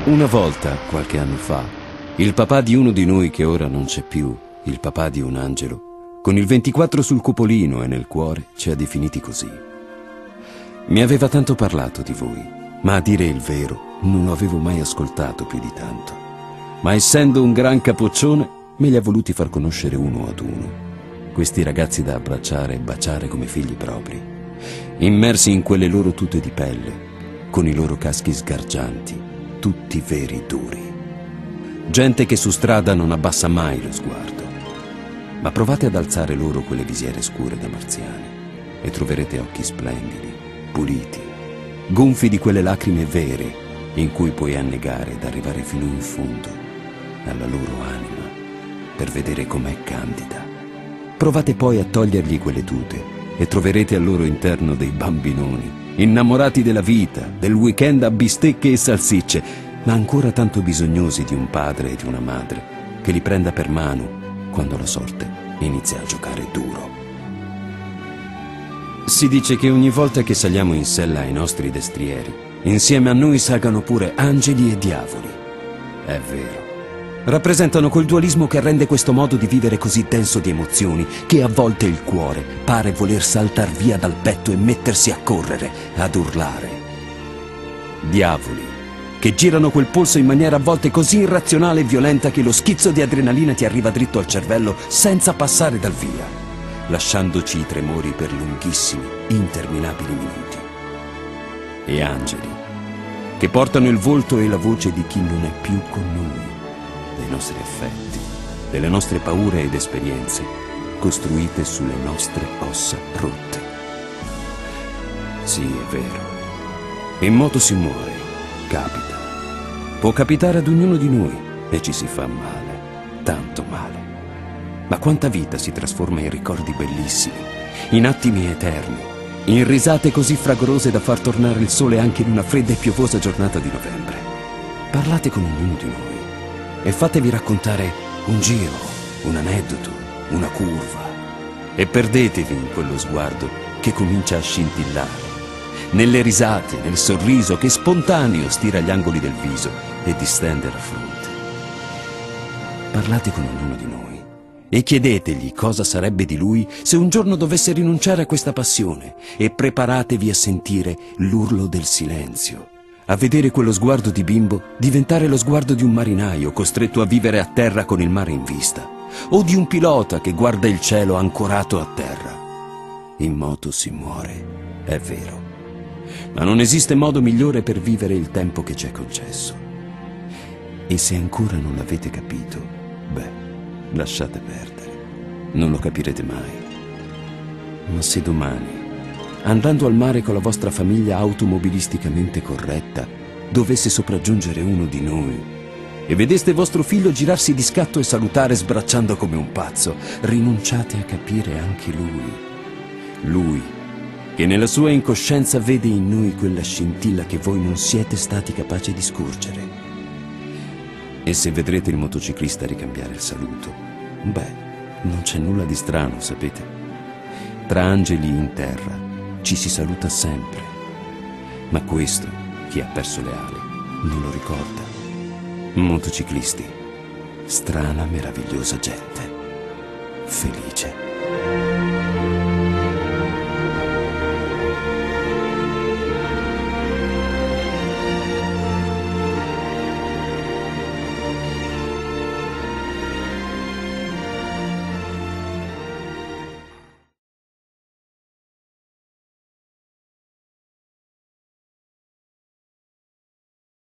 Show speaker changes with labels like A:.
A: Una volta, qualche anno fa, il papà di uno di noi che ora non c'è più, il papà di un angelo, con il 24 sul cupolino e nel cuore, ci ha definiti così. Mi aveva tanto parlato di voi, ma a dire il vero non lo avevo mai ascoltato più di tanto. Ma essendo un gran capoccione, me li ha voluti far conoscere uno ad uno. Questi ragazzi da abbracciare e baciare come figli propri, immersi in quelle loro tute di pelle, con i loro caschi sgargianti, tutti veri duri. Gente che su strada non abbassa mai lo sguardo. Ma provate ad alzare loro quelle visiere scure da marziani e troverete occhi splendidi, puliti, gonfi di quelle lacrime vere in cui puoi annegare ed arrivare fino in fondo, alla loro anima, per vedere com'è candida. Provate poi a togliergli quelle tute e troverete al loro interno dei bambinoni, innamorati della vita, del weekend a bistecche e salsicce, ma ancora tanto bisognosi di un padre e di una madre che li prenda per mano quando la sorte inizia a giocare duro. Si dice che ogni volta che saliamo in sella ai nostri destrieri, insieme a noi salgano pure angeli e diavoli. È vero. Rappresentano quel dualismo che rende questo modo di vivere così denso di emozioni che a volte il cuore pare voler saltar via dal petto e mettersi a correre, ad urlare. Diavoli che girano quel polso in maniera a volte così irrazionale e violenta che lo schizzo di adrenalina ti arriva dritto al cervello senza passare dal via, lasciandoci i tremori per lunghissimi, interminabili minuti. E angeli che portano il volto e la voce di chi non è più con noi, dei nostri affetti, delle nostre paure ed esperienze costruite sulle nostre ossa rotte. Sì, è vero. In moto si muore, capita. Può capitare ad ognuno di noi e ci si fa male, tanto male. Ma quanta vita si trasforma in ricordi bellissimi, in attimi eterni, in risate così fragorose da far tornare il sole anche in una fredda e piovosa giornata di novembre. Parlate con ognuno di noi e fatevi raccontare un giro, un aneddoto, una curva, e perdetevi in quello sguardo che comincia a scintillare, nelle risate, nel sorriso che spontaneo stira gli angoli del viso e distende la fronte. Parlate con ognuno di noi e chiedetegli cosa sarebbe di lui se un giorno dovesse rinunciare a questa passione, e preparatevi a sentire l'urlo del silenzio, a vedere quello sguardo di bimbo diventare lo sguardo di un marinaio costretto a vivere a terra con il mare in vista, o di un pilota che guarda il cielo ancorato a terra. In moto si muore, è vero, ma non esiste modo migliore per vivere il tempo che ci è concesso. E se ancora non l'avete capito, lasciate perdere, non lo capirete mai. Ma se domani, andando al mare con la vostra famiglia automobilisticamente corretta, dovesse sopraggiungere uno di noi e vedeste vostro figlio girarsi di scatto e salutare sbracciando come un pazzo, rinunciate a capire anche lui. Lui, che nella sua incoscienza vede in noi quella scintilla che voi non siete stati capaci di scorgere. E se vedrete il motociclista ricambiare il saluto, non c'è nulla di strano, sapete? Tra angeli in terra ci si saluta sempre, ma questo, chi ha perso le ali, non lo ricorda. Motociclisti, strana, meravigliosa gente, felice.